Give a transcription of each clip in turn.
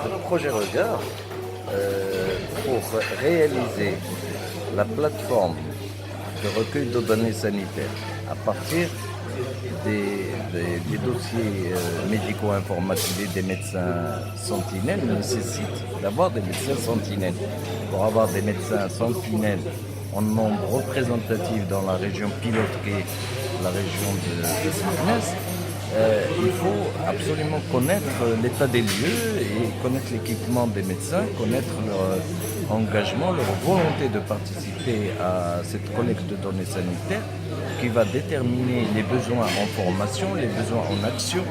Le projet Regard, pour réaliser la plateforme de recueil de données sanitaires à partir des dossiers médico-informatisés des médecins sentinelles nécessite d'avoir des médecins sentinelles. Pour avoir des médecins sentinelles en nombre représentatif dans la région pilote qui est la région de Sines, il faut absolument connaître l'état des lieux et connaître l'équipement des médecins, connaître leur engagement, leur volonté de participer à cette collecte de données sanitaires qui va déterminer les besoins en formation, les besoins en action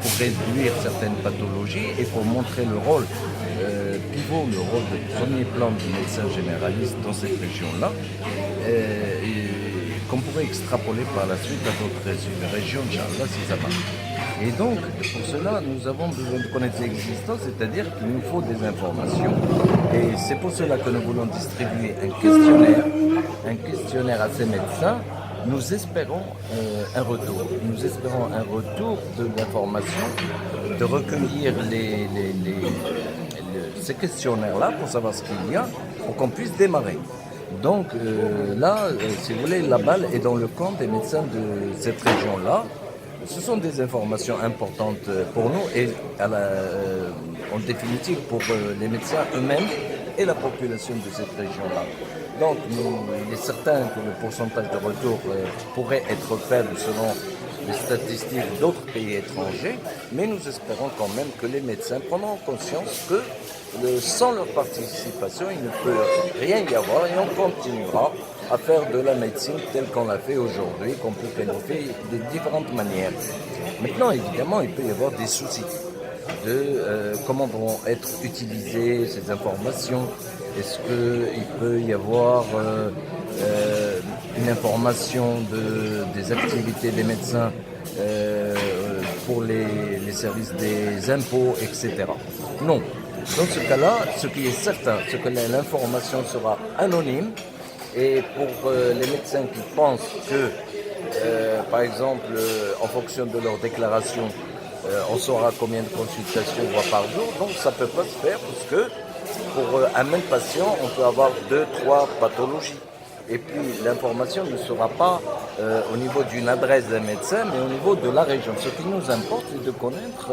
pour réduire certaines pathologies et pour montrer le rôle pivot, le rôle de premier plan du médecin généraliste dans cette région-là. Qu'on pourrait extrapoler par la suite à d'autres régions, Inch'Allah, si ça marche. Et donc, pour cela, nous avons besoin de connaître l'existence, c'est-à-dire qu'il nous faut des informations. Et c'est pour cela que nous voulons distribuer un questionnaire à ces médecins. Nous espérons un retour. Nous espérons un retour de l'information, de recueillir ces questionnaires-là pour savoir ce qu'il y a, pour qu'on puisse démarrer. Donc là, si vous voulez, la balle est dans le camp des médecins de cette région-là. Ce sont des informations importantes pour nous et en définitive pour les médecins eux-mêmes et la population de cette région-là. Donc il est certain que le pourcentage de retour pourrait être faible selon les statistiques d'autres pays étrangers, mais nous espérons quand même que les médecins prendront conscience que sans leur participation, il ne peut rien y avoir et on continuera à faire de la médecine telle qu'on l'a fait aujourd'hui, qu'on peut qualifier de différentes manières. Maintenant, évidemment, il peut y avoir des soucis de comment vont être utilisées ces informations. Est-ce qu'il peut y avoir une information des activités des médecins pour les services des impôts, etc. Non. Dans ce cas-là, ce qui est certain, c'est que l'information sera anonyme et pour les médecins qui pensent que, par exemple, en fonction de leur déclaration, on saura combien de consultations on voit par jour, donc ça ne peut pas se faire parce que pour un même patient, on peut avoir 2-3 pathologies. Et puis l'information ne sera pas au niveau d'une adresse d'un médecin, mais au niveau de la région. Ce qui nous importe, c'est de connaître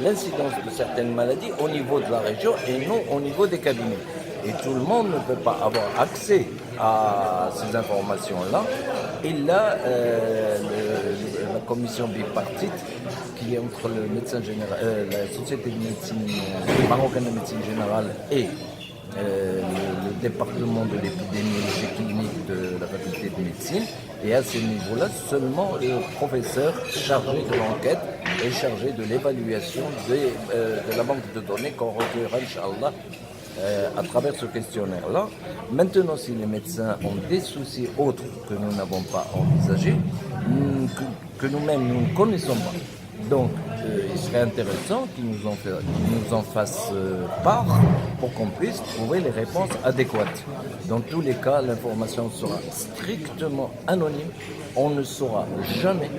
l'incidence de certaines maladies au niveau de la région et non au niveau des cabinets. Et tout le monde ne peut pas avoir accès à ces informations-là. Et là, la commission bipartite, qui est entre le médecin général, la société de médecine marocaine de médecine générale et le département de l'épidémiologie clinique de la faculté de médecine. Et à ce niveau-là, seulement le professeur chargé de l'enquête est chargé de l'évaluation de la banque de données qu'on recueillera, Inch'Allah, à travers ce questionnaire-là. Maintenant, si les médecins ont des soucis autres que nous n'avons pas envisagés, que nous-mêmes nous ne connaissons pas, donc il serait intéressant qu'ils nous en fassent part pour qu'on puisse trouver les réponses adéquates. Dans tous les cas, l'information sera strictement anonyme. On ne saura jamais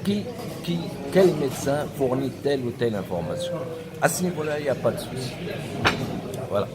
quel médecin fournit telle ou telle information. À ce niveau-là, il n'y a pas de souci. Voilà.